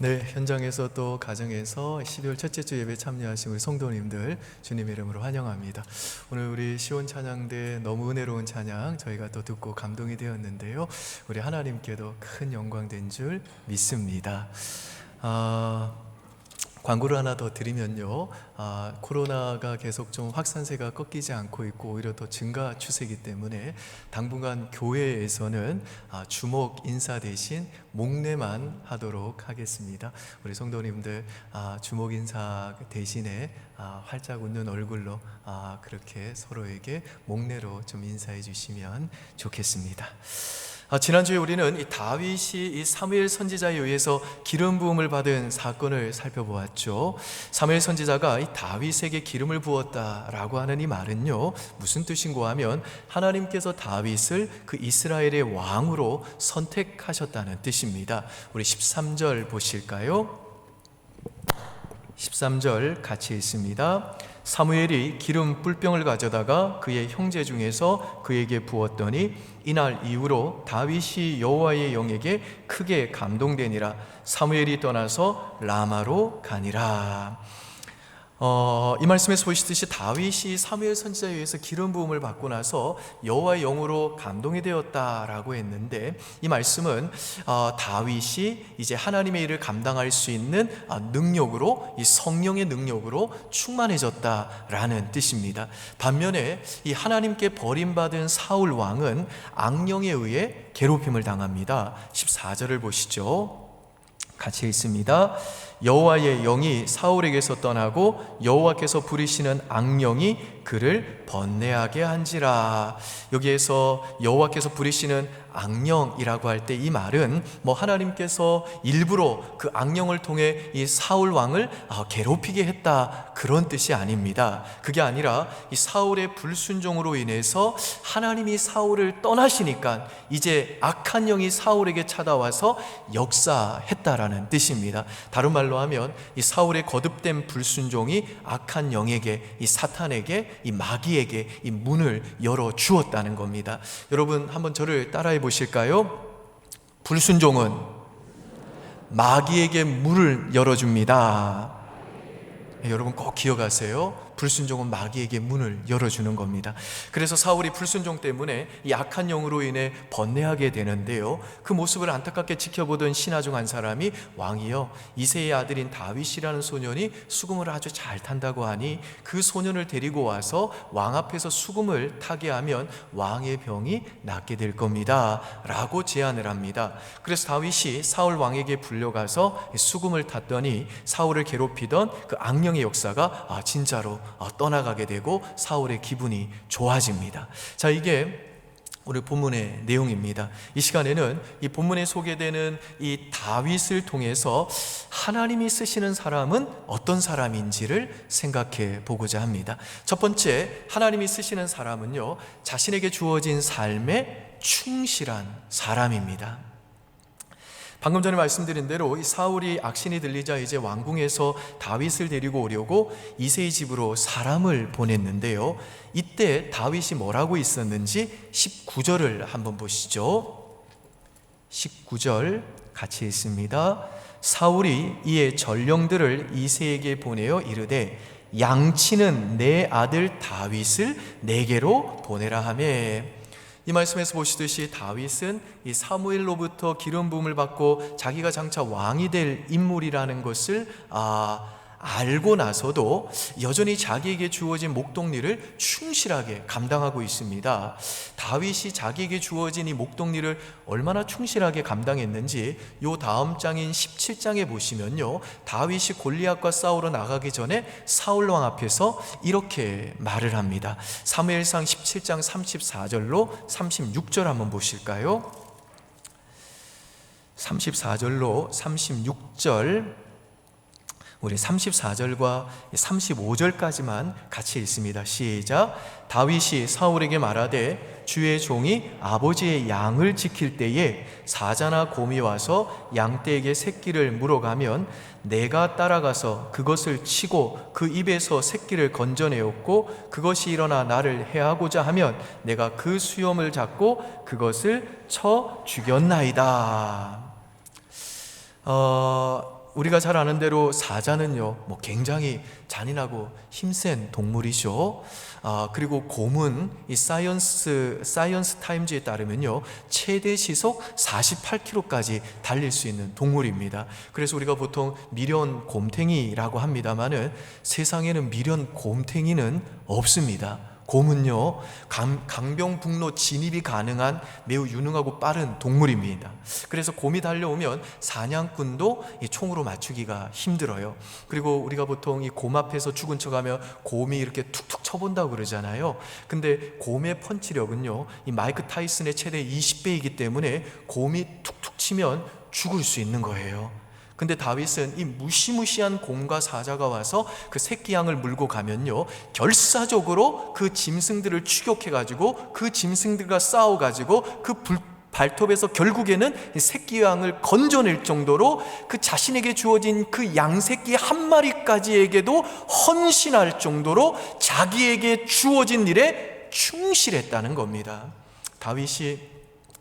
네, 현장에서 또 가정에서 12월 첫째 주 예배 참여하신 우리 성도님들 주님의 이름으로 환영합니다. 오늘 우리 시온 찬양대 너무 은혜로운 찬양 저희가 또 듣고 감동이 되었는데요. 우리 하나님께도 큰 영광 된 줄 믿습니다. 광고를 하나 더 드리면요, 코로나가 계속 좀 확산세가 꺾이지 않고 있고 오히려 더 증가 추세이기 때문에 당분간 교회에서는 주목 인사 대신 목례만 하도록 하겠습니다. 우리 성도님들 주목 인사 대신에 활짝 웃는 얼굴로 그렇게 서로에게 목례로 좀 인사해 주시면 좋겠습니다. 지난주에 우리는 이 다윗이 이 사무엘 선지자에 의해서 기름 부음을 받은 사건을 살펴보았죠. 사무엘 선지자가 이 다윗에게 기름을 부었다라고 하는 이 말은요, 무슨 뜻인가 하면 하나님께서 다윗을 그 이스라엘의 왕으로 선택하셨다는 뜻입니다. 우리 13절 보실까요? 13절 같이 읽습니다. 사무엘이 기름 뿔병을 가져다가 그의 형제 중에서 그에게 부었더니 이날 이후로 다윗이 여호와의 영에게 크게 감동되니라. 사무엘이 떠나서 라마로 가니라. 이 말씀에서 보시듯이 다윗이 사무엘 선지자에 의해서 기름 부음을 받고 나서 여호와의 영으로 감동이 되었다라고 했는데, 이 말씀은 다윗이 이제 하나님의 일을 감당할 수 있는 능력으로, 이 성령의 능력으로 충만해졌다라는 뜻입니다. 반면에 이 하나님께 버림받은 사울 왕은 악령에 의해 괴롭힘을 당합니다. 14절을 보시죠. 같이 읽습니다. 여호와의 영이 사울에게서 떠나고 여호와께서 부리시는 악령이 그를 번뇌하게 한지라. 여기에서 여호와께서 부리시는 악령이라고 할 때 이 말은 하나님께서 일부러 그 악령을 통해 이 사울 왕을 괴롭히게 했다, 그런 뜻이 아닙니다. 그게 아니라 이 사울의 불순종으로 인해서 하나님이 사울을 떠나시니까 이제 악한 영이 사울에게 찾아와서 역사했다라는 뜻입니다. 다른 말로 하면 이 사울의 거듭된 불순종이 악한 영에게, 이 사탄에게, 이 마귀에게 이 문을 열어 주었다는 겁니다. 여러분 한번 저를 따라해 보실까요? 불순종은 마귀에게 문을 열어줍니다. 여러분 꼭 기억하세요. 불순종은 마귀에게 문을 열어주는 겁니다. 그래서 사울이 불순종 때문에 이 악한 영으로 인해 번뇌하게 되는데요, 그 모습을 안타깝게 지켜보던 신하 중 한 사람이 왕이여, 이새의 아들인 다윗이라는 소년이 수금을 아주 잘 탄다고 하니 그 소년을 데리고 와서 왕 앞에서 수금을 타게 하면 왕의 병이 낫게 될 겁니다 라고 제안을 합니다. 그래서 다윗이 사울 왕에게 불려가서 수금을 탔더니 사울을 괴롭히던 그 악령의 역사가 진짜로 떠나가게 되고 사울의 기분이 좋아집니다. 자, 이게 오늘 본문의 내용입니다. 이 시간에는 이 본문에 소개되는 이 다윗을 통해서 하나님이 쓰시는 사람은 어떤 사람인지를 생각해 보고자 합니다. 첫 번째, 하나님이 쓰시는 사람은요, 자신에게 주어진 삶에 충실한 사람입니다. 방금 전에 말씀드린 대로 이 사울이 악신이 들리자 이제 왕궁에서 다윗을 데리고 오려고 이새의 집으로 사람을 보냈는데요, 이때 다윗이 뭐라고 있었는지 19절을 한번 보시죠. 19절 같이 읽습니다. 사울이 이에 전령들을 이새에게 보내어 이르되 양치는 내 아들 다윗을 내게로 보내라 하며, 이 말씀에서 보시듯이 다윗은 이 사무엘로부터 기름 부음을 받고 자기가 장차 왕이 될 인물이라는 것을 알고 나서도 여전히 자기에게 주어진 목동리를 충실하게 감당하고 있습니다. 다윗이 자기에게 주어진 이 목동리를 얼마나 충실하게 감당했는지 요 다음 장인 17장에 보시면요, 다윗이 골리앗과 싸우러 나가기 전에 사울 왕 앞에서 이렇게 말을 합니다. 사무엘상 17장 34절로 36절 한번 보실까요? 34절로 36절, 우리 34절과 35절까지만 같이 읽습니다. 시작. 다윗이 사울에게 말하되 주의 종이 아버지의 양을 지킬 때에 사자나 곰이 와서 양떼에게 새끼를 물어가면 내가 따라가서 그것을 치고 그 입에서 새끼를 건져내었고 그것이 일어나 나를 해하고자 하면 내가 그 수염을 잡고 그것을 쳐 죽였나이다. 우리가 잘 아는 대로 사자는요, 굉장히 잔인하고 힘센 동물이죠. 그리고 곰은 이 사이언스 타임즈에 따르면요, 최대 시속 48km까지 달릴 수 있는 동물입니다. 그래서 우리가 보통 미련 곰탱이라고 합니다만은 세상에는 미련 곰탱이는 없습니다. 곰은요, 강병북로 진입이 가능한 매우 유능하고 빠른 동물입니다. 그래서 곰이 달려오면 사냥꾼도 이 총으로 맞추기가 힘들어요. 그리고 우리가 보통 이 곰 앞에서 죽은 척하면 곰이 이렇게 툭툭 쳐본다고 그러잖아요. 근데 곰의 펀치력은요, 이 마이크 타이슨의 최대 20배이기 때문에 곰이 툭툭 치면 죽을 수 있는 거예요. 근데 다윗은 이 무시무시한 곰과 사자가 와서 그 새끼 양을 물고 가면요, 결사적으로 그 짐승들을 추격해가지고 그 짐승들과 싸워가지고 그 발톱에서 결국에는 이 새끼 양을 건져낼 정도로 그 자신에게 주어진 그 양새끼 한 마리까지에게도 헌신할 정도로 자기에게 주어진 일에 충실했다는 겁니다. 다윗이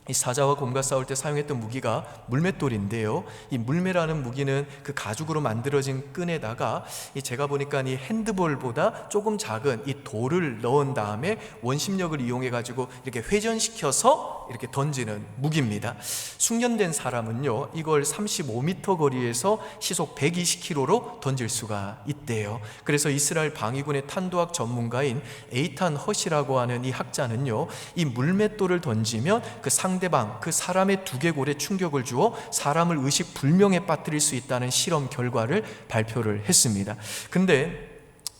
이 사자와 곰과 싸울 때 사용했던 무기가 물맷돌인데요, 이 물매라는 무기는 그 가죽으로 만들어진 끈에다가 제가 보니까 이 핸드볼보다 조금 작은 이 돌을 넣은 다음에 원심력을 이용해 가지고 이렇게 회전시켜서 이렇게 던지는 무기입니다. 숙련된 사람은요, 이걸 35m 거리에서 시속 120km로 던질 수가 있대요. 그래서 이스라엘 방위군의 탄도학 전문가인 에이탄 헛이라고 하는 이 학자는요, 이 물맷돌을 던지면 그 상대방, 그 사람의 두개골에 충격을 주어 사람을 의식불명에 빠뜨릴 수 있다는 실험 결과를 발표를 했습니다. 근데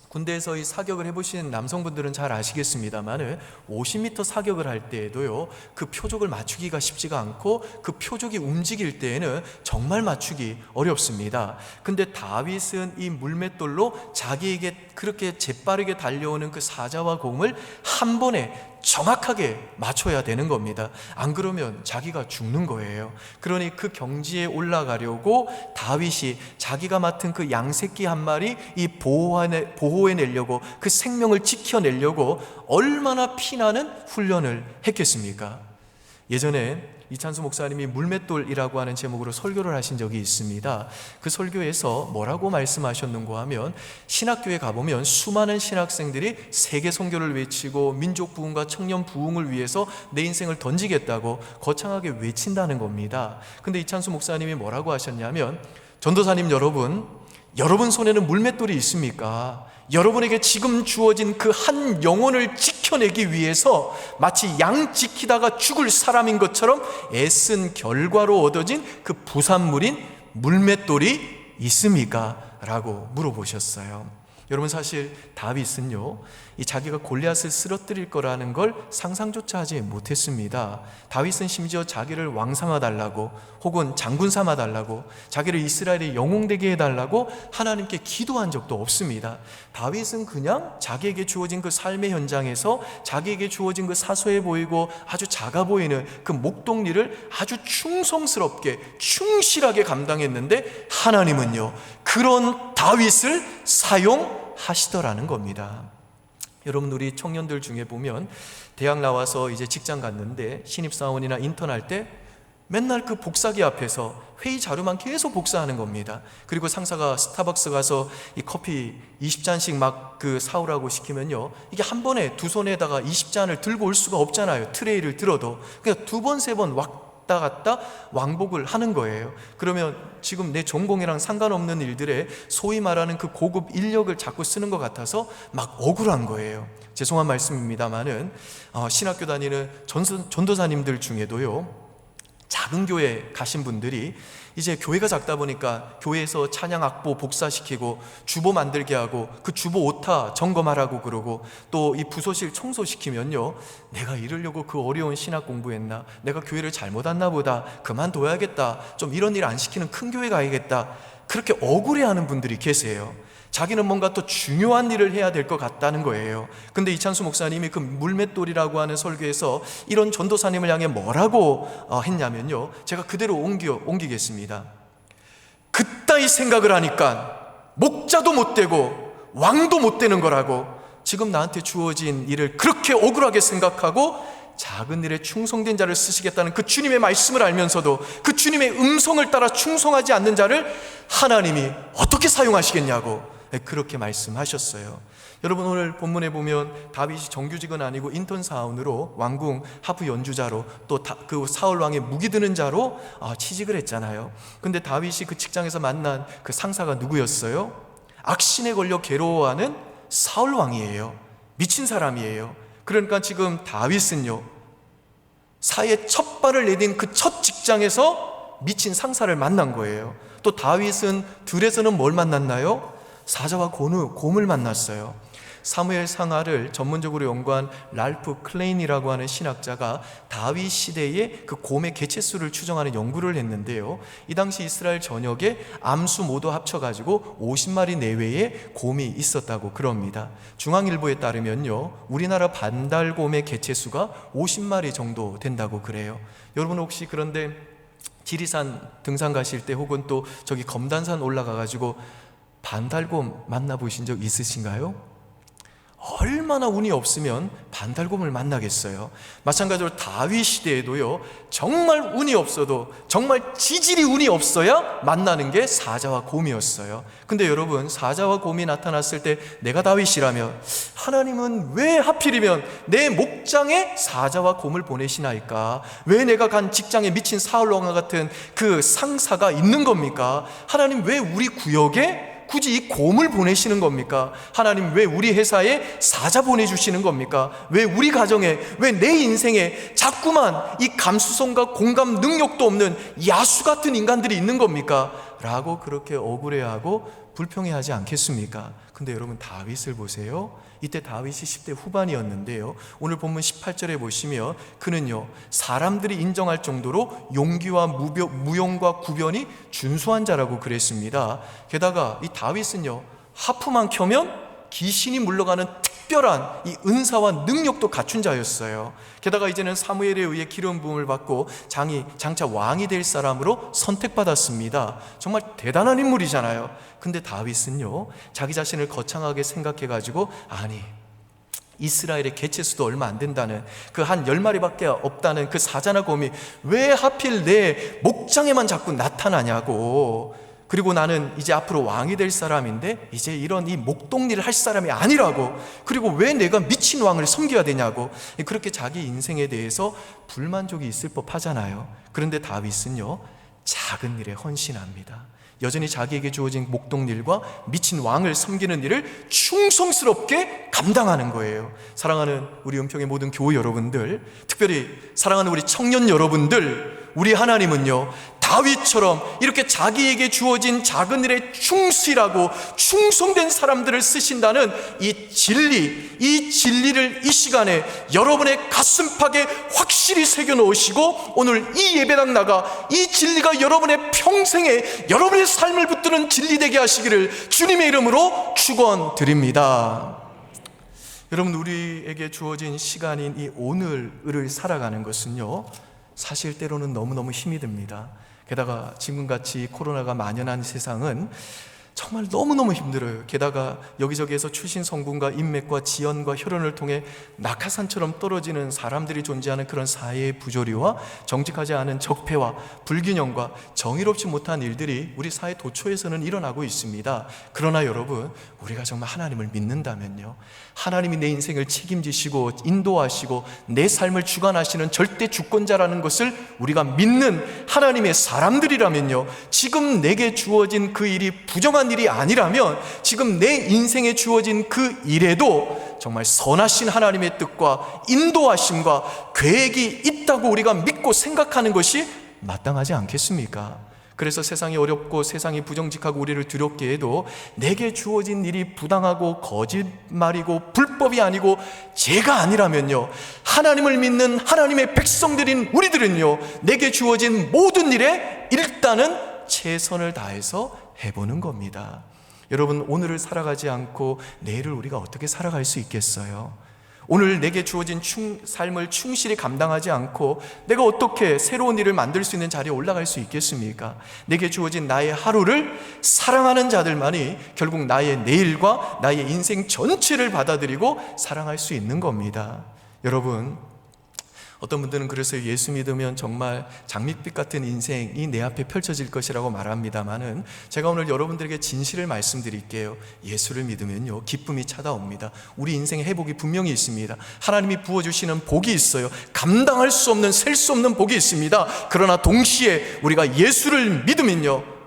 군대에서 이 사격을 해보신 남성분들은 잘 아시겠습니다만 50m 사격을 할 때에도요, 그 표적을 맞추기가 쉽지가 않고 그 표적이 움직일 때에는 정말 맞추기 어렵습니다. 근데 다윗은 이 물맷돌로 자기에게 그렇게 재빠르게 달려오는 그 사자와 곰을 한 번에 정확하게 맞춰야 되는 겁니다. 안 그러면 자기가 죽는 거예요. 그러니 그 경지에 올라가려고 다윗이 자기가 맡은 그 양새끼 한 마리 이 보호해내려고, 그 생명을 지켜내려고 얼마나 피나는 훈련을 했겠습니까? 예전에 이찬수 목사님이 물맷돌이라고 하는 제목으로 설교를 하신 적이 있습니다. 그 설교에서 뭐라고 말씀하셨는가 하면, 신학교에 가보면 수많은 신학생들이 세계 선교를 외치고 민족 부흥과 청년 부흥을 위해서 내 인생을 던지겠다고 거창하게 외친다는 겁니다. 근데 이찬수 목사님이 뭐라고 하셨냐면, 전도사님 여러분 손에는 물맷돌이 있습니까? 여러분에게 지금 주어진 그 한 영혼을 지켜내기 위해서 마치 양 지키다가 죽을 사람인 것처럼 애쓴 결과로 얻어진 그 부산물인 물맷돌이 있습니까? 라고 물어보셨어요. 여러분, 사실 다윗은요, 이 자기가 골리앗을 쓰러뜨릴 거라는 걸 상상조차 하지 못했습니다. 다윗은 심지어 자기를 왕 삼아달라고, 혹은 장군 삼아달라고, 자기를 이스라엘의 영웅 되게 해달라고 하나님께 기도한 적도 없습니다. 다윗은 그냥 자기에게 주어진 그 삶의 현장에서 자기에게 주어진 그 사소해 보이고 아주 작아 보이는 그 목동일을 아주 충성스럽게 충실하게 감당했는데, 하나님은요, 그런 다윗을 사용하시더라는 겁니다. 여러분, 우리 청년들 중에 보면 대학 나와서 이제 직장 갔는데 신입사원이나 인턴할 때 맨날 그 복사기 앞에서 회의 자료만 계속 복사하는 겁니다. 그리고 상사가 스타벅스 가서 이 커피 20잔씩 막 그 사오라고 시키면요, 이게 한 번에 두 손에다가 20잔을 들고 올 수가 없잖아요. 트레이를 들어도. 그냥 두 번, 세 번 왔다 갔다 왕복을 하는 거예요. 그러면 지금 내 전공이랑 상관없는 일들에 소위 말하는 그 고급 인력을 자꾸 쓰는 것 같아서 막 억울한 거예요. 죄송한 말씀입니다만은 신학교 다니는 전도사님들 중에도요, 작은 교회 가신 분들이 이제 교회가 작다 보니까 교회에서 찬양 악보 복사시키고 주보 만들게 하고 그 주보 오타 점검하라고 그러고, 또 이 부서실 청소시키면요, 내가 이러려고 그 어려운 신학 공부했나, 내가 교회를 잘못 왔나 보다, 그만둬야겠다, 좀 이런 일 안 시키는 큰 교회 가야겠다, 그렇게 억울해하는 분들이 계세요. 자기는 뭔가 또 중요한 일을 해야 될 것 같다는 거예요. 근데 이찬수 목사님이 그 물맷돌이라고 하는 설교에서 이런 전도사님을 향해 뭐라고 했냐면요, 제가 그대로 옮기겠습니다. 그따위 생각을 하니까 목자도 못 되고 왕도 못 되는 거라고, 지금 나한테 주어진 일을 그렇게 억울하게 생각하고 작은 일에 충성된 자를 쓰시겠다는 그 주님의 말씀을 알면서도 그 주님의 음성을 따라 충성하지 않는 자를 하나님이 어떻게 사용하시겠냐고 그렇게 말씀하셨어요. 여러분, 오늘 본문에 보면 다윗이 정규직은 아니고 인턴 사원으로 왕궁 하프 연주자로 또 그 사울 왕의 무기 드는 자로 취직을 했잖아요. 근데 다윗이 그 직장에서 만난 그 상사가 누구였어요? 악신에 걸려 괴로워하는 사울 왕이에요. 미친 사람이에요. 그러니까 지금 다윗은요, 사회에 첫 발을 내딘 그 첫 직장에서 미친 상사를 만난 거예요. 또 다윗은 들에서는 뭘 만났나요? 사자와 곰을 만났어요. 사무엘 상하를 전문적으로 연구한 랄프 클레인이라고 하는 신학자가 다윗 시대의 그 곰의 개체수를 추정하는 연구를 했는데요, 이 당시 이스라엘 전역에 암수 모두 합쳐가지고 50마리 내외의 곰이 있었다고 그럽니다. 중앙일보에 따르면요, 우리나라 반달곰의 개체수가 50마리 정도 된다고 그래요. 여러분, 혹시 그런데 지리산 등산 가실 때 혹은 또 저기 검단산 올라가가지고 반달곰 만나보신 적 있으신가요? 얼마나 운이 없으면 반달곰을 만나겠어요. 마찬가지로 다윗 시대에도요, 정말 운이 없어도, 정말 지질이 운이 없어야 만나는 게 사자와 곰이었어요. 근데 여러분, 사자와 곰이 나타났을 때 내가 다윗이라면 하나님은 왜 하필이면 내 목장에 사자와 곰을 보내시나이까? 왜 내가 간 직장에 미친 사울 왕과 같은 그 상사가 있는 겁니까? 하나님, 왜 우리 구역에 굳이 이 곰을 보내시는 겁니까? 하나님, 왜 우리 회사에 사자 보내주시는 겁니까? 왜 우리 가정에, 왜 내 인생에 자꾸만 이 감수성과 공감 능력도 없는 야수 같은 인간들이 있는 겁니까? 라고 그렇게 억울해하고 불평해하지 않겠습니까? 근데 여러분, 다윗을 보세요. 이때 다윗이 10대 후반이었는데요, 오늘 본문 18절에 보시면 그는요, 사람들이 인정할 정도로 용기와 무용과 구변이 준수한 자라고 그랬습니다. 게다가 이 다윗은요, 하프만 켜면 귀신이 물러가는 특별한 이 은사와 능력도 갖춘 자였어요. 게다가 이제는 사무엘에 의해 기름 부음을 받고 장차 왕이 될 사람으로 선택받았습니다. 정말 대단한 인물이잖아요. 근데 다윗은요, 자기 자신을 거창하게 생각해가지고, 아니, 이스라엘의 개체수도 얼마 안 된다는 그 한 10마리밖에 없다는 그 사자나 곰이 왜 하필 내 목장에만 자꾸 나타나냐고, 그리고 나는 이제 앞으로 왕이 될 사람인데 이제 이런 이 목동리를 할 사람이 아니라고, 그리고 왜 내가 미친 왕을 섬겨야 되냐고, 그렇게 자기 인생에 대해서 불만족이 있을 법하잖아요. 그런데 다윗은요, 작은 일에 헌신합니다. 여전히 자기에게 주어진 목동일과 미친 왕을 섬기는 일을 충성스럽게 감당하는 거예요. 사랑하는 우리 은평의 모든 교우 여러분들, 특별히 사랑하는 우리 청년 여러분들, 우리 하나님은요, 다윗처럼 이렇게 자기에게 주어진 작은 일에 충실하고 충성된 사람들을 쓰신다는 이 진리를 이 시간에 여러분의 가슴팍에 확실히 새겨 놓으시고, 오늘 이 예배당 나가 이 진리가 여러분의 평생에 여러분의 삶을 붙드는 진리 되게 하시기를 주님의 이름으로 축원드립니다. 여러분, 우리에게 주어진 시간인 이 오늘을 살아가는 것은요, 사실 때로는 너무너무 힘이 듭니다. 게다가 지금같이 코로나가 만연한 세상은 정말 너무너무 힘들어요. 게다가 여기저기에서 출신 성분과 인맥과 지연과 혈연을 통해 낙하산처럼 떨어지는 사람들이 존재하는 그런 사회의 부조리와 정직하지 않은 적폐와 불균형과 정의롭지 못한 일들이 우리 사회 도처에서는 일어나고 있습니다. 그러나 여러분, 우리가 정말 하나님을 믿는다면요, 하나님이 내 인생을 책임지시고 인도하시고 내 삶을 주관하시는 절대 주권자라는 것을 우리가 믿는 하나님의 사람들이라면요, 지금 내게 주어진 그 일이 부정한 일이 아니라면 지금 내 인생에 주어진 그 일에도 정말 선하신 하나님의 뜻과 인도하심과 계획이 있다고 우리가 믿고 생각하는 것이 마땅하지 않겠습니까? 그래서 세상이 어렵고 세상이 부정직하고 우리를 두렵게 해도 내게 주어진 일이 부당하고 거짓말이고 불법이 아니고 죄가 아니라면요, 하나님을 믿는 하나님의 백성들인 우리들은요, 내게 주어진 모든 일에 일단은 최선을 다해서 해보는 겁니다. 여러분, 오늘을 살아가지 않고 내일을 우리가 어떻게 살아갈 수 있겠어요? 오늘 내게 주어진 삶을 충실히 감당하지 않고 내가 어떻게 새로운 일을 만들 수 있는 자리에 올라갈 수 있겠습니까? 내게 주어진 나의 하루를 사랑하는 자들만이 결국 나의 내일과 나의 인생 전체를 받아들이고 사랑할 수 있는 겁니다. 여러분, 어떤 분들은 그래서 예수 믿으면 정말 장밋빛 같은 인생이 내 앞에 펼쳐질 것이라고 말합니다마는, 제가 오늘 여러분들에게 진실을 말씀드릴게요. 예수를 믿으면요, 기쁨이 찾아옵니다. 우리 인생의 회복이 분명히 있습니다. 하나님이 부어주시는 복이 있어요. 감당할 수 없는, 셀 수 없는 복이 있습니다. 그러나 동시에 우리가 예수를 믿으면요,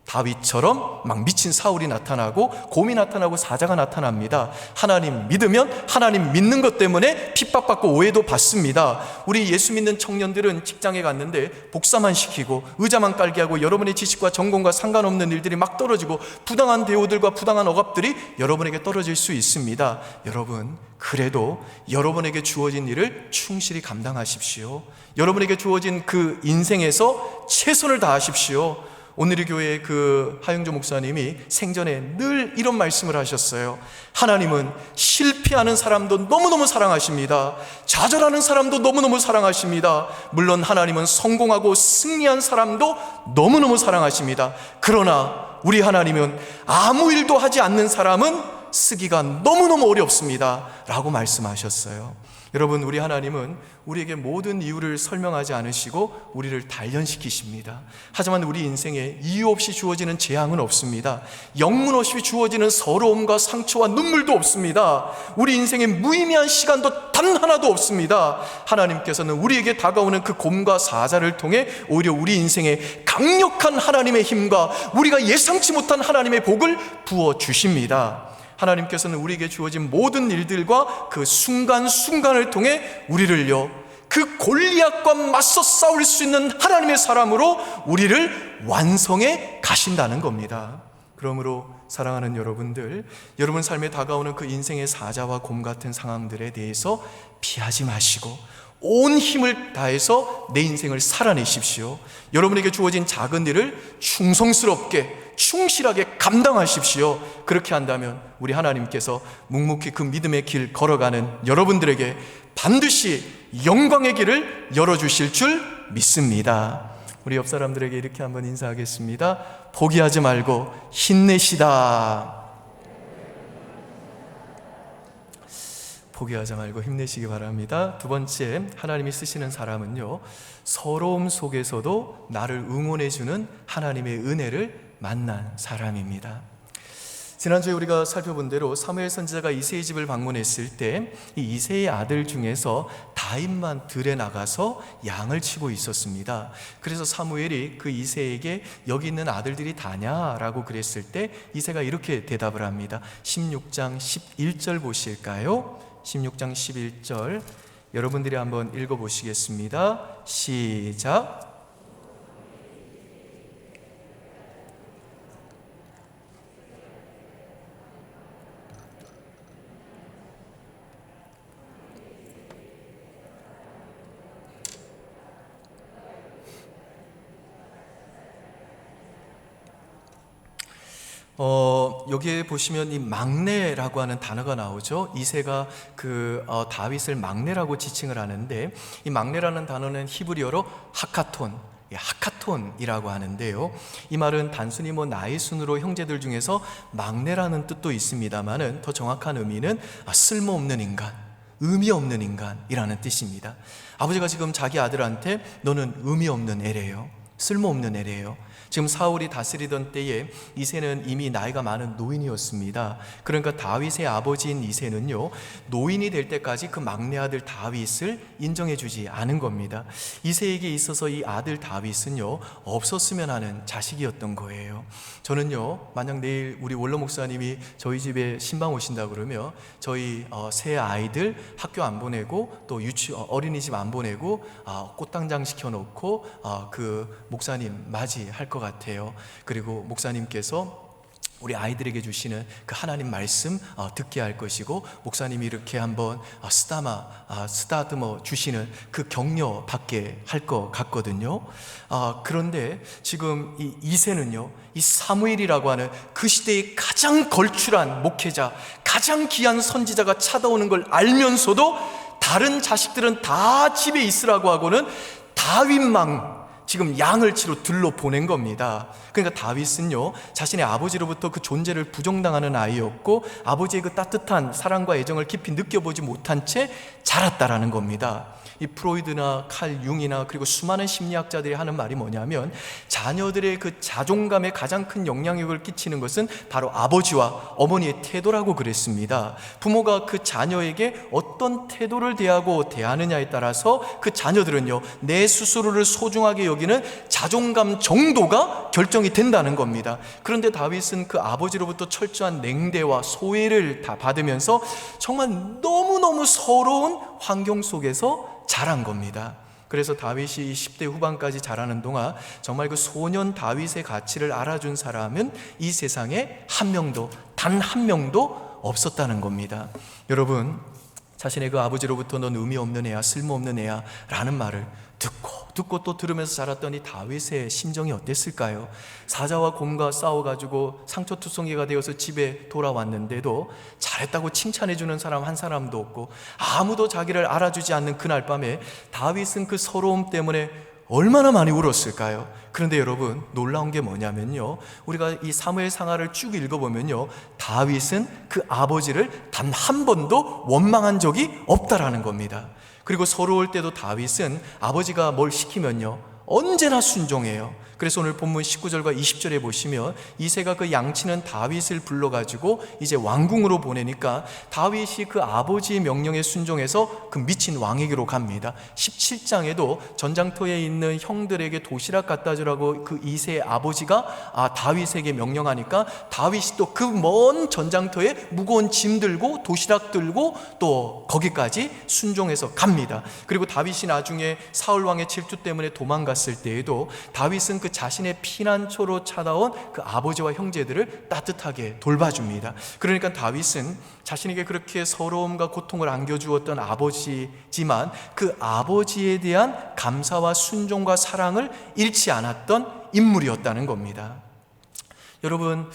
다윗처럼 막 미친 사울이 나타나고 곰이 나타나고 사자가 나타납니다. 하나님 믿으면 하나님 믿는 것 때문에 핍박받고 오해도 받습니다. 우리 예수 믿는 청년들은 직장에 갔는데 복사만 시키고 의자만 깔게 하고 여러분의 지식과 전공과 상관없는 일들이 막 떨어지고 부당한 대우들과 부당한 억압들이 여러분에게 떨어질 수 있습니다. 여러분, 그래도 여러분에게 주어진 일을 충실히 감당하십시오. 여러분에게 주어진 그 인생에서 최선을 다하십시오. 오늘의 교회의 그 하영조 목사님이 생전에 늘 이런 말씀을 하셨어요. 하나님은 실패하는 사람도 너무너무 사랑하십니다. 좌절하는 사람도 너무너무 사랑하십니다. 물론 하나님은 성공하고 승리한 사람도 너무너무 사랑하십니다. 그러나 우리 하나님은 아무 일도 하지 않는 사람은 쓰기가 너무너무 어렵습니다 라고 말씀하셨어요. 여러분, 우리 하나님은 우리에게 모든 이유를 설명하지 않으시고 우리를 단련시키십니다. 하지만 우리 인생에 이유 없이 주어지는 재앙은 없습니다. 영문 없이 주어지는 서러움과 상처와 눈물도 없습니다. 우리 인생에 무의미한 시간도 단 하나도 없습니다. 하나님께서는 우리에게 다가오는 그 곰과 사자를 통해 오히려 우리 인생에 강력한 하나님의 힘과 우리가 예상치 못한 하나님의 복을 부어주십니다. 하나님께서는 우리에게 주어진 모든 일들과 그 순간순간을 통해 우리를요, 그 골리앗과 맞서 싸울 수 있는 하나님의 사람으로 우리를 완성해 가신다는 겁니다. 그러므로 사랑하는 여러분들, 여러분 삶에 다가오는 그 인생의 사자와 곰 같은 상황들에 대해서 피하지 마시고 온 힘을 다해서 내 인생을 살아내십시오. 여러분에게 주어진 작은 일을 충성스럽게 충실하게 감당하십시오. 그렇게 한다면 우리 하나님께서 묵묵히 그 믿음의 길 걸어가는 여러분들에게 반드시 영광의 길을 열어주실 줄 믿습니다. 우리 옆 사람들에게 이렇게 한번 인사하겠습니다. 포기하지 말고 힘내시다. 포기하지 말고 힘내시기 바랍니다. 두 번째, 하나님이 쓰시는 사람은요, 서러움 속에서도 나를 응원해주는 하나님의 은혜를 만난 사람입니다. 지난주에 우리가 살펴본 대로 사무엘 선지자가 이새의 집을 방문했을 때 이 이새의 아들 중에서 다윗만 들에 나가서 양을 치고 있었습니다. 그래서 사무엘이 그 이새에게 여기 있는 아들들이 다냐라고 그랬을 때 이새가 이렇게 대답을 합니다. 16장 11절 보실까요? 16장 11절 여러분들이 한번 읽어보시겠습니다. 시작. 여기에 보시면 이 막내라고 하는 단어가 나오죠. 이새가 다윗을 막내라고 지칭을 하는데, 이 막내라는 단어는 히브리어로 하카톤이라고 하는데요. 이 말은 단순히 나이 순으로 형제들 중에서 막내라는 뜻도 있습니다만은 더 정확한 의미는 쓸모없는 인간, 의미 없는 인간이라는 뜻입니다. 아버지가 지금 자기 아들한테 너는 의미 없는 애래요, 쓸모없는 애래요. 지금 사울이 다스리던 때에 이새는 이미 나이가 많은 노인이었습니다. 그러니까 다윗의 아버지인 이새는요, 노인이 될 때까지 그 막내 아들 다윗을 인정해 주지 않은 겁니다. 이새에게 있어서 이 아들 다윗은요, 없었으면 하는 자식이었던 거예요. 저는요, 만약 내일 우리 원로 목사님이 저희 집에 신방 오신다 그러면 저희 새 아이들 학교 안 보내고 또 어린이집 안 보내고 꽃당장 시켜놓고 그 목사님 맞이할 것 같아요. 그리고 목사님께서 우리 아이들에게 주시는 그 하나님 말씀 듣게 할 것이고, 목사님이 이렇게 한번 쓰다듬어 주시는 그 격려 받게 할 것 같거든요. 그런데 지금 이 이새는요, 이 사무엘이라고 하는 그 시대의 가장 걸출한 목회자, 가장 귀한 선지자가 찾아오는 걸 알면서도 다른 자식들은 다 집에 있으라고 하고는 다윗만 지금 양을 치러 들러 보낸 겁니다. 그러니까 다윗은요, 자신의 아버지로부터 그 존재를 부정당하는 아이였고 아버지의 그 따뜻한 사랑과 애정을 깊이 느껴보지 못한 채 자랐다라는 겁니다. 이 프로이드나 칼 융이나 그리고 수많은 심리학자들이 하는 말이 뭐냐면, 자녀들의 그 자존감에 가장 큰 영향력을 끼치는 것은 바로 아버지와 어머니의 태도라고 그랬습니다. 부모가 그 자녀에게 어떤 태도를 대하느냐에 따라서 그 자녀들은요, 내 스스로를 소중하게 여기는 자존감 정도가 결정이 된다는 겁니다. 그런데 다윗은 그 아버지로부터 철저한 냉대와 소외를 다 받으면서 정말 너무너무 서러운 환경 속에서 자란 겁니다. 그래서 다윗이 10대 후반까지 자라는 동안 정말 그 소년 다윗의 가치를 알아준 사람은 이 세상에 단 한 명도 없었다는 겁니다. 여러분, 자신의 그 아버지로부터 넌 의미 없는 애야, 쓸모없는 애야 라는 말을 듣고 또 들으면서 자랐던 이 다윗의 심정이 어땠을까요? 사자와 곰과 싸워가지고 상처투성이가 되어서 집에 돌아왔는데도 잘했다고 칭찬해주는 사람 한 사람도 없고 아무도 자기를 알아주지 않는 그날 밤에 다윗은 그 서러움 때문에 얼마나 많이 울었을까요? 그런데 여러분, 놀라운 게 뭐냐면요, 우리가 이 사무엘 상하를 쭉 읽어보면요, 다윗은 그 아버지를 단 한 번도 원망한 적이 없다라는 겁니다. 그리고 서러울 때도 다윗은 아버지가 뭘 시키면요, 언제나 순종해요. 그래서 오늘 본문 19절과 20절에 보시면 이새가 그 양치는 다윗을 불러가지고 이제 왕궁으로 보내니까 다윗이 그 아버지의 명령에 순종해서 그 미친 왕에게로 갑니다. 17장에도 전장터에 있는 형들에게 도시락 갖다 주라고 그 이새의 아버지가 다윗에게 명령하니까 다윗이 또 그 먼 전장터에 무거운 짐 들고 도시락 들고 또 거기까지 순종해서 갑니다. 그리고 다윗이 나중에 사울 왕의 질투 때문에 도망갔을 때에도 다윗은 그 자신의 피난처로 찾아온 그 아버지와 형제들을 따뜻하게 돌봐줍니다. 그러니까 다윗은 자신에게 그렇게 서러움과 고통을 안겨주었던 아버지지만 그 아버지에 대한 감사와 순종과 사랑을 잃지 않았던 인물이었다는 겁니다. 여러분,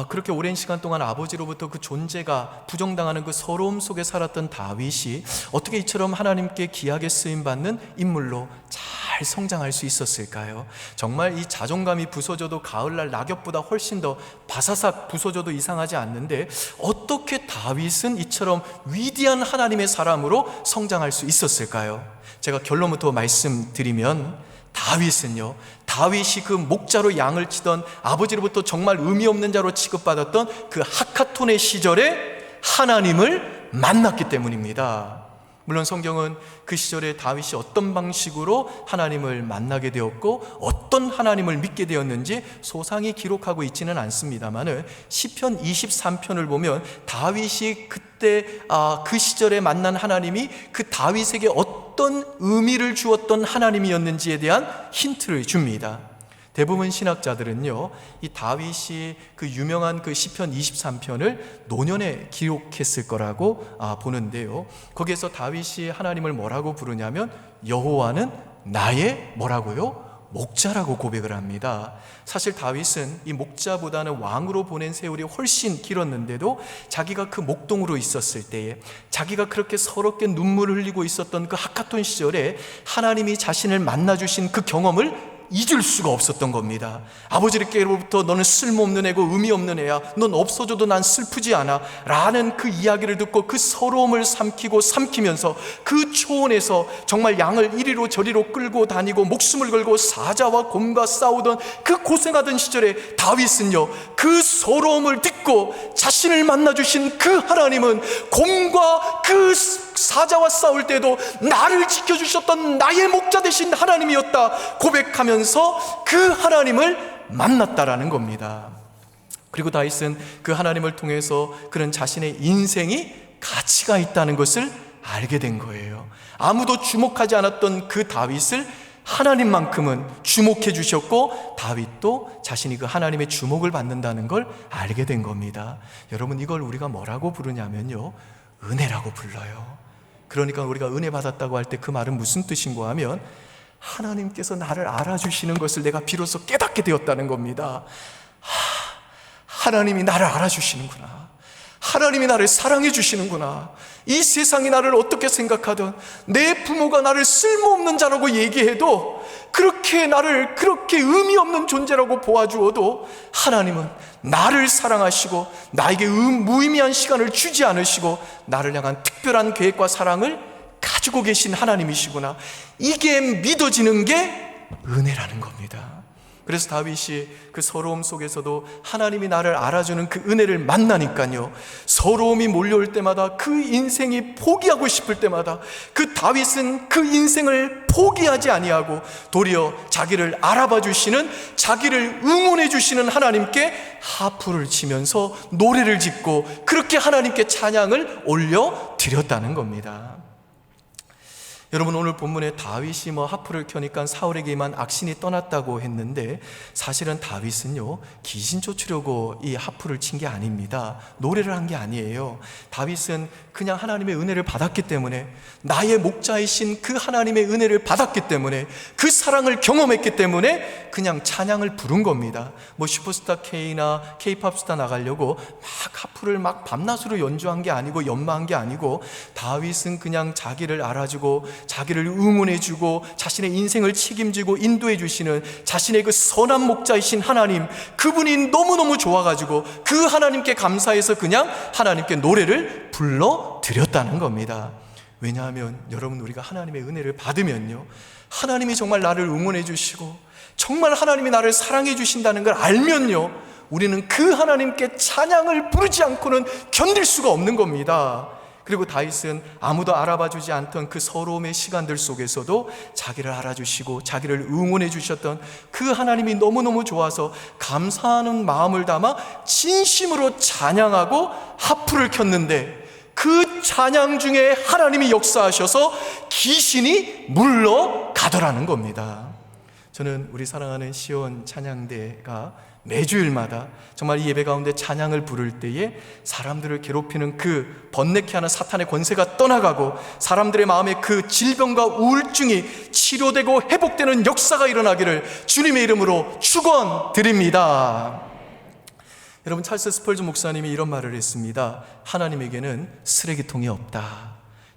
그렇게 오랜 시간 동안 아버지로부터 그 존재가 부정당하는 그 서러움 속에 살았던 다윗이 어떻게 이처럼 하나님께 귀하게 쓰임받는 인물로 잘 성장할 수 있었을까요? 정말 이 자존감이 부서져도 가을날 낙엽보다 훨씬 더 바사삭 부서져도 이상하지 않는데 어떻게 다윗은 이처럼 위대한 하나님의 사람으로 성장할 수 있었을까요? 제가 결론부터 말씀드리면 다윗이 그 목자로 양을 치던 아버지로부터 정말 의미 없는 자로 취급받았던 그 하카톤의 시절에 하나님을 만났기 때문입니다. 물론 성경은 그 시절에 다윗이 어떤 방식으로 하나님을 만나게 되었고 어떤 하나님을 믿게 되었는지 소상히 기록하고 있지는 않습니다만 시편 23편을 보면 다윗이 그때 그 시절에 만난 하나님이 그 다윗에게 어떤 의미를 주었던 하나님이었는지에 대한 힌트를 줍니다. 대부분 신학자들은요, 이 다윗이 그 유명한 그 시편 23편을 노년에 기록했을 거라고 보는데요, 거기에서 다윗이 하나님을 뭐라고 부르냐면 여호와는 나의 뭐라고요? 목자라고 고백을 합니다. 사실 다윗은 이 목자보다는 왕으로 보낸 세월이 훨씬 길었는데도 자기가 그 목동으로 있었을 때에 자기가 그렇게 서럽게 눈물을 흘리고 있었던 그 하카톤 시절에 하나님이 자신을 만나주신 그 경험을 잊을 수가 없었던 겁니다. 아버지께로부터 너는 쓸모없는 애고 의미 없는 애야, 넌 없어져도 난 슬프지 않아 라는 그 이야기를 듣고 그 서러움을 삼키면서 그 초원에서 정말 양을 이리로 저리로 끌고 다니고 목숨을 걸고 사자와 곰과 싸우던 그 고생하던 시절에 다윗은요, 그 서러움을 듣고 자신을 만나주신 그 하나님은 곰과 그 사자와 싸울 때도 나를 지켜주셨던 나의 목자 되신 하나님이었다 고백하면서 그 하나님을 만났다라는 겁니다. 그리고 다윗은 그 하나님을 통해서 그런 자신의 인생이 가치가 있다는 것을 알게 된 거예요. 아무도 주목하지 않았던 그 다윗을 하나님만큼은 주목해 주셨고 다윗도 자신이 그 하나님의 주목을 받는다는 걸 알게 된 겁니다. 여러분, 이걸 우리가 뭐라고 부르냐면요, 은혜라고 불러요. 그러니까 우리가 은혜 받았다고 할 때 그 말은 무슨 뜻인가 하면 하나님께서 나를 알아주시는 것을 내가 비로소 깨닫게 되었다는 겁니다. 하나님이 나를 알아주시는구나. 하나님이 나를 사랑해 주시는구나. 이 세상이 나를 어떻게 생각하든 내 부모가 나를 쓸모없는 자라고 얘기해도 그렇게 나를 그렇게 의미 없는 존재라고 보아주어도 하나님은 나를 사랑하시고 나에게 무의미한 시간을 주지 않으시고 나를 향한 특별한 계획과 사랑을 가지고 계신 하나님이시구나, 이게 믿어지는 게 은혜라는 겁니다. 그래서 다윗이 그 서러움 속에서도 하나님이 나를 알아주는 그 은혜를 만나니까요, 서러움이 몰려올 때마다, 그 인생이 포기하고 싶을 때마다 그 다윗은 그 인생을 포기하지 아니하고 도리어 자기를 알아봐 주시는, 자기를 응원해 주시는 하나님께 하프를 치면서 노래를 짓고 그렇게 하나님께 찬양을 올려 드렸다는 겁니다. 여러분, 오늘 본문에 다윗이 하프를 켜니까 사울에게 임한 악신이 떠났다고 했는데, 사실은 다윗은요, 귀신 쫓으려고 이 하프를 친 게 아닙니다. 노래를 한 게 아니에요. 다윗은 그냥 하나님의 은혜를 받았기 때문에, 나의 목자이신 그 하나님의 은혜를 받았기 때문에, 그 사랑을 경험했기 때문에 그냥 찬양을 부른 겁니다. 슈퍼스타 K나 K-팝 스타 나가려고 하프를 밤낮으로 연주한 게 아니고 연마한 게 아니고, 다윗은 그냥 자기를 알아주고 자기를 응원해주고 자신의 인생을 책임지고 인도해 주시는 자신의 그 선한 목자이신 하나님, 그분이 너무너무 좋아가지고 그 하나님께 감사해서 그냥 하나님께 노래를 불러드렸다는 겁니다. 왜냐하면 여러분, 우리가 하나님의 은혜를 받으면요, 하나님이 정말 나를 응원해 주시고 정말 하나님이 나를 사랑해 주신다는 걸 알면요, 우리는 그 하나님께 찬양을 부르지 않고는 견딜 수가 없는 겁니다. 그리고 다윗은 아무도 알아봐 주지 않던 그 서러움의 시간들 속에서도 자기를 알아주시고 자기를 응원해 주셨던 그 하나님이 너무너무 좋아서 감사하는 마음을 담아 진심으로 찬양하고 하프를 켰는데, 그 찬양 중에 하나님이 역사하셔서 귀신이 물러가더라는 겁니다. 저는 우리 사랑하는 시온 찬양대가 매주일마다 정말 이 예배 가운데 찬양을 부를 때에 사람들을 괴롭히는 그 번뇌케 하는 사탄의 권세가 떠나가고 사람들의 마음에 그 질병과 우울증이 치료되고 회복되는 역사가 일어나기를 주님의 이름으로 축원드립니다. 여러분, 찰스 스펄전 목사님이 이런 말을 했습니다. 하나님에게는 쓰레기통이 없다.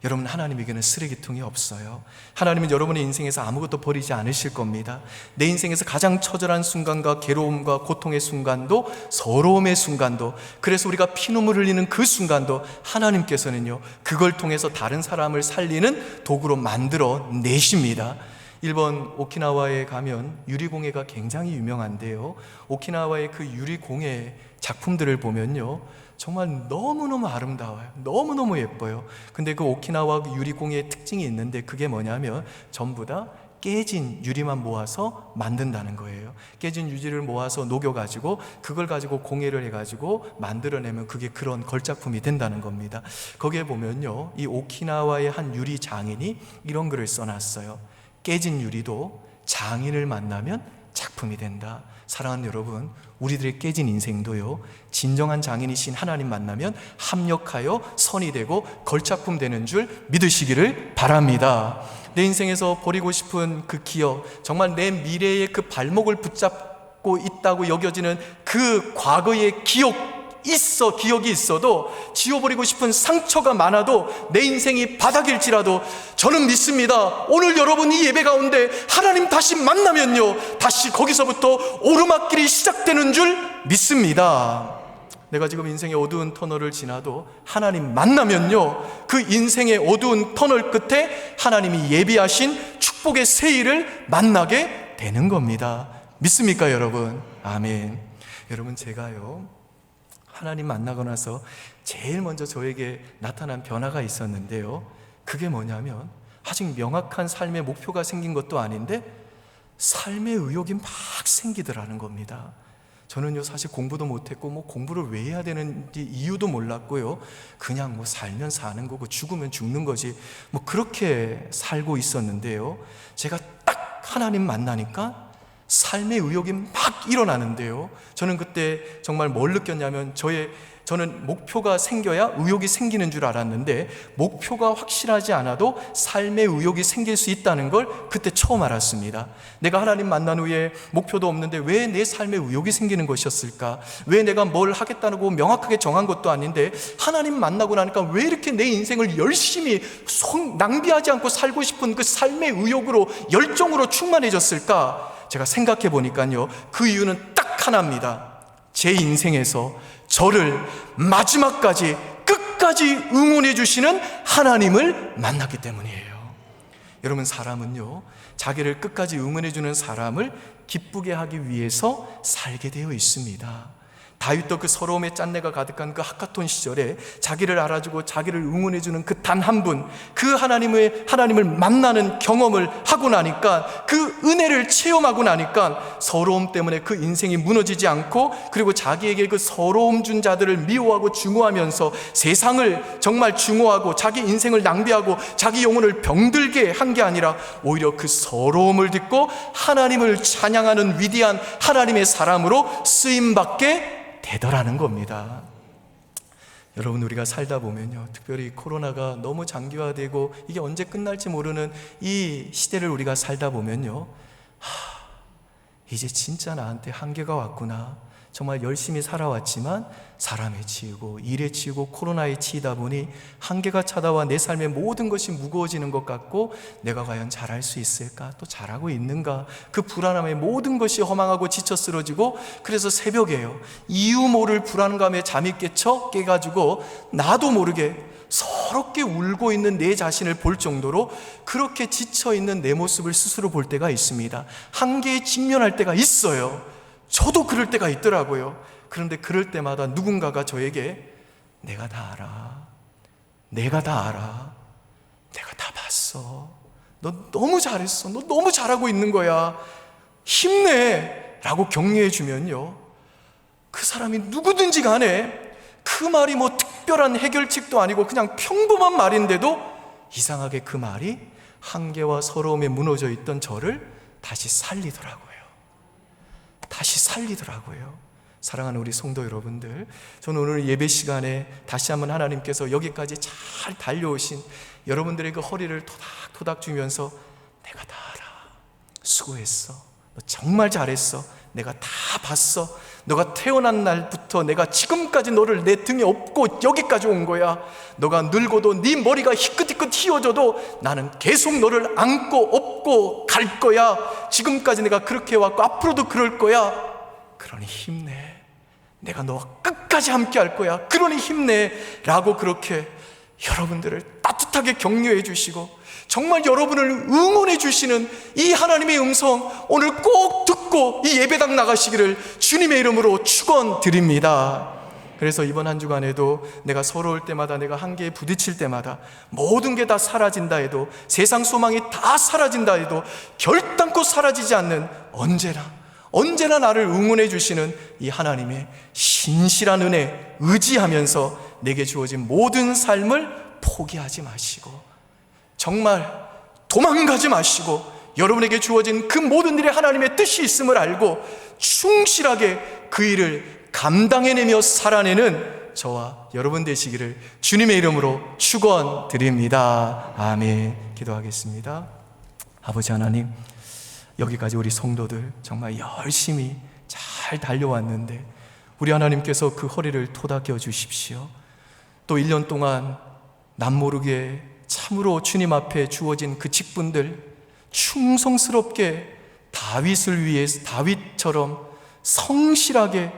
여러분, 하나님에게는 쓰레기통이 없어요. 하나님은 여러분의 인생에서 아무것도 버리지 않으실 겁니다. 내 인생에서 가장 처절한 순간과 괴로움과 고통의 순간도, 서러움의 순간도, 그래서 우리가 피눈물 흘리는 그 순간도 하나님께서는요, 그걸 통해서 다른 사람을 살리는 도구로 만들어 내십니다. 일본 오키나와에 가면 유리공예가 굉장히 유명한데요, 오키나와의 그 유리공예 작품들을 보면요, 정말 너무너무 아름다워요. 너무너무 예뻐요. 근데 그 오키나와 유리공예의 특징이 있는데, 그게 뭐냐면 전부 다 깨진 유리만 모아서 만든다는 거예요. 깨진 유리를 모아서 녹여가지고 그걸 가지고 공예를 해가지고 만들어내면 그게 그런 걸작품이 된다는 겁니다. 거기에 보면요, 이 오키나와의 한 유리 장인이 이런 글을 써놨어요. 깨진 유리도 장인을 만나면 작품이 된다. 사랑하는 여러분, 우리들의 깨진 인생도요, 진정한 장인이신 하나님 만나면 합력하여 선이 되고 걸작품 되는 줄 믿으시기를 바랍니다. 내 인생에서 버리고 싶은 그 기억, 정말 내 미래의 그 발목을 붙잡고 있다고 여겨지는 그 과거의 기억이 있어도, 지워버리고 싶은 상처가 많아도, 내 인생이 바닥일지라도 저는 믿습니다. 오늘 여러분 이 예배 가운데 하나님 다시 만나면요, 다시 거기서부터 오르막길이 시작되는 줄 믿습니다. 내가 지금 인생의 어두운 터널을 지나도 하나님 만나면요, 그 인생의 어두운 터널 끝에 하나님이 예비하신 축복의 세일을 만나게 되는 겁니다. 믿습니까 여러분? 아멘. 여러분, 제가요, 하나님 만나고 나서 제일 먼저 저에게 나타난 변화가 있었는데요, 그게 뭐냐면 아직 명확한 삶의 목표가 생긴 것도 아닌데 삶의 의욕이 막 생기더라는 겁니다. 저는요, 사실 공부도 못했고 공부를 왜 해야 되는지 이유도 몰랐고요, 그냥 살면 사는 거고 죽으면 죽는 거지 그렇게 살고 있었는데요, 제가 딱 하나님 만나니까 삶의 의욕이 막 일어나는데요, 저는 그때 정말 뭘 느꼈냐면, 저는 목표가 생겨야 의욕이 생기는 줄 알았는데, 목표가 확실하지 않아도 삶의 의욕이 생길 수 있다는 걸 그때 처음 알았습니다. 내가 하나님 만난 후에 목표도 없는데 왜 내 삶의 의욕이 생기는 것이었을까? 왜 내가 뭘 하겠다고 명확하게 정한 것도 아닌데 하나님 만나고 나니까 왜 이렇게 내 인생을 열심히 낭비하지 않고 살고 싶은 그 삶의 의욕으로, 열정으로 충만해졌을까? 제가 생각해 보니까요, 그 이유는 딱 하나입니다. 제 인생에서 저를 마지막까지 끝까지 응원해 주시는 하나님을 만났기 때문이에요. 여러분, 사람은요, 자기를 끝까지 응원해주는 사람을 기쁘게 하기 위해서 살게 되어 있습니다. 다윗도 그 서러움의 짠내가 가득한 그 하카톤 시절에 자기를 알아주고 자기를 응원해주는 그 단 한 분, 그 하나님을 만나는 경험을 하고 나니까, 그 은혜를 체험하고 나니까 서러움 때문에 그 인생이 무너지지 않고, 그리고 자기에게 그 서러움 준 자들을 미워하고 증오하면서 세상을 정말 증오하고 자기 인생을 낭비하고 자기 영혼을 병들게 한 게 아니라 오히려 그 서러움을 딛고 하나님을 찬양하는 위대한 하나님의 사람으로 쓰임받게 되더라는 겁니다. 여러분, 우리가 살다 보면요, 특별히 코로나가 너무 장기화되고 이게 언제 끝날지 모르는 이 시대를 우리가 살다 보면요, 이제 진짜 나한테 한계가 왔구나. 정말 열심히 살아왔지만 사람에 치이고 일에 치이고 코로나에 치이다 보니 한계가 찾아와 내 삶의 모든 것이 무거워지는 것 같고, 내가 과연 잘할 수 있을까? 또 잘하고 있는가? 그 불안함에 모든 것이 허망하고 지쳐 쓰러지고, 그래서 새벽에요, 이유 모를 불안감에 잠이 깨가지고 나도 모르게 서럽게 울고 있는 내 자신을 볼 정도로 그렇게 지쳐있는 내 모습을 스스로 볼 때가 있습니다. 한계에 직면할 때가 있어요. 저도 그럴 때가 있더라고요. 그런데 그럴 때마다 누군가가 저에게 내가 다 알아. 내가 다 알아. 내가 다 봤어. 너 너무 잘했어. 너 너무 잘하고 있는 거야. 힘내. 라고 격려해 주면요, 그 사람이 누구든지 간에 그 말이 뭐 특별한 해결책도 아니고 그냥 평범한 말인데도 이상하게 그 말이 한계와 서러움에 무너져 있던 저를 다시 살리더라고요. 사랑하는 우리 성도 여러분들, 저는 오늘 예배 시간에 다시 한번 하나님께서 여기까지 잘 달려오신 여러분들의 그 허리를 토닥토닥 주면서 내가 다 알아. 수고했어. 너 정말 잘했어. 내가 다 봤어. 너가 태어난 날부터 내가 지금까지 너를 내 등에 업고 여기까지 온 거야. 너가 늙어도 네 머리가 희끗희끗 휘어져도 나는 계속 너를 안고 업고 갈 거야. 지금까지 내가 그렇게 해왔고 앞으로도 그럴 거야. 그러니 힘내. 내가 너와 끝까지 함께 할 거야. 그러니 힘내. 라고 그렇게 여러분들을 따뜻하게 격려해 주시고 정말 여러분을 응원해 주시는 이 하나님의 음성, 오늘 꼭 듣고 이 예배당 나가시기를 주님의 이름으로 축원드립니다. 그래서 이번 한 주간에도 내가 서러울 때마다, 내가 한계에 부딪힐 때마다, 모든 게 다 사라진다 해도, 세상 소망이 다 사라진다 해도 결단코 사라지지 않는, 언제나 나를 응원해 주시는 이 하나님의 신실한 은혜 의지하면서 내게 주어진 모든 삶을 포기하지 마시고, 정말 도망가지 마시고, 여러분에게 주어진 그 모든 일에 하나님의 뜻이 있음을 알고 충실하게 그 일을 감당해내며 살아내는 저와 여러분 되시기를 주님의 이름으로 축원드립니다. 아멘. 기도하겠습니다. 아버지 하나님, 여기까지 우리 성도들 정말 열심히 잘 달려왔는데 우리 하나님께서 그 허리를 토닥여 주십시오. 또 1년 동안 남모르게 참으로 주님 앞에 주어진 그 직분들 충성스럽게 다윗처럼 성실하게,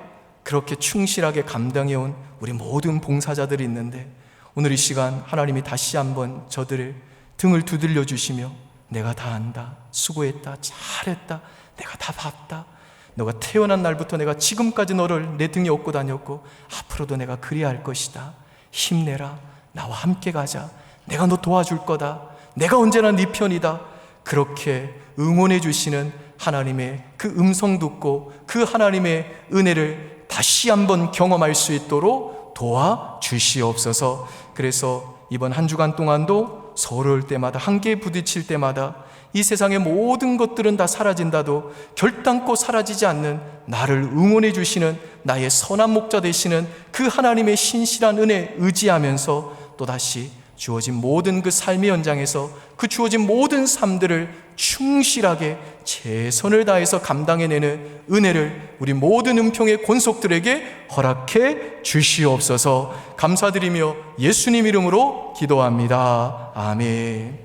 그렇게 충실하게 감당해온 우리 모든 봉사자들이 있는데, 오늘 이 시간 하나님이 다시 한번 저들을 등을 두들려 주시며 내가 다 안다, 수고했다, 잘했다, 내가 다 봤다, 너가 태어난 날부터 내가 지금까지 너를 내 등에 업고 다녔고 앞으로도 내가 그리할 것이다. 힘내라. 나와 함께 가자. 내가 너 도와줄 거다. 내가 언제나 네 편이다. 그렇게 응원해 주시는 하나님의 그 음성 듣고 그 하나님의 은혜를 다시 한번 경험할 수 있도록 도와주시옵소서. 그래서 이번 한 주간 동안도 서러울 때마다, 한계에 부딪힐 때마다 이 세상의 모든 것들은 다 사라진다도 결단코 사라지지 않는 나를 응원해 주시는 나의 선한 목자 되시는 그 하나님의 신실한 은혜 의지하면서 또다시 주어진 모든 그 삶의 현장에서 그 주어진 모든 삶들을 충실하게 최선을 다해서 감당해내는 은혜를 우리 모든 은평의 권속들에게 허락해 주시옵소서. 감사드리며 예수님 이름으로 기도합니다. 아멘.